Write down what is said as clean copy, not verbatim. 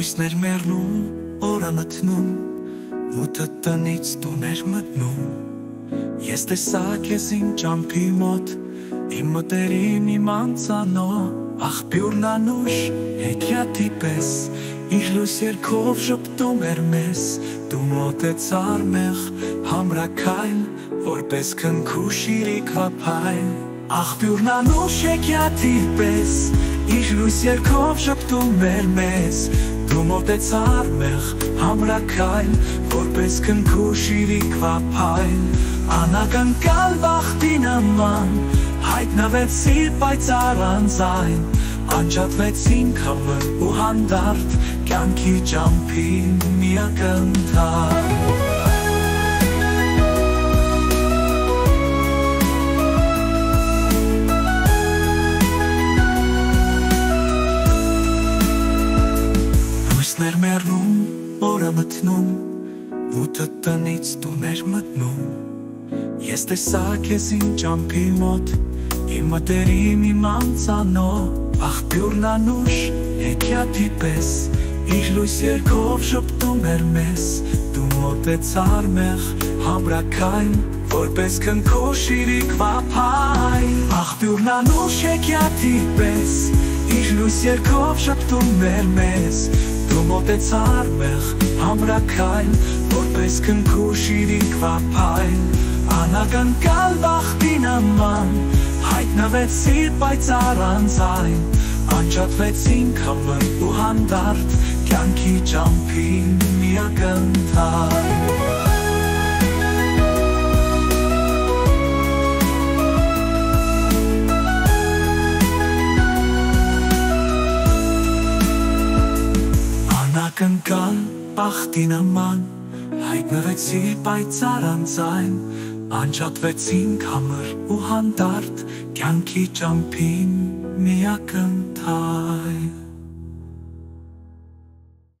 Լույսներ մեռնում, օրը մթնում, մութը տնից տուներ մտնում։ Ես տեսա քեզ իմ ճամփի մոտ, իմ մտերիմ իմ անծանո, աղբյուրն անուշ հեքիաթի պես, իր լույս երգով շպտում էր մեզ, դու մոտեցար մեղ համրաքայլ, որպես քնքուշ իրիկ հապայլ։ Աղբյուրն անուշ հեքիաթի պես, իր լույս երգով շպտում էր մեզ, դու մոտեցար մեղ համրաքայլ, որպես քնքուշ իրիկ հապայլ։ Անակնկալ բախտի նման, հայտնվեցիր պայծառ անձայն, անջատվեցինք համր ու հանդարտ, կյանքի ճամփին մի ակնթար։ Լույսներ մեռնում, օրը մթնում, մութը տնից տուներ մտնում։ Ես տեսա քեզ իմ ճամփի մոտ, իմ մտերիմ իմ անծանո, աղբյուրն անուշ հեքիաթի պես, իր լույս երգով շպտում էր մեզ, դու մոտեցար մեղ համրաքայլ, որպես քնքուշ իրիկ հապայլ։ Աղբյուրն անուշ հեքիաթի պես, իր լույս երգով շպտում էր մեզ, դու մոտեցար մեղ համրաքայլ, որպես քնքուշ իրիկ հապայլ։ Անակնկալ բախտի նման, հայտնվեցիր պայծառ անձայն, անջատվեցինք համր ու հանդարտ, կյանքի ճամփին մի ակնթար։ Անակնկալ բախտի նման, հայտնվեցիր պայծառ անձայն, անջատվեցինք համր ու հանդարտ, կյանքի ճամփին մի ակնթար։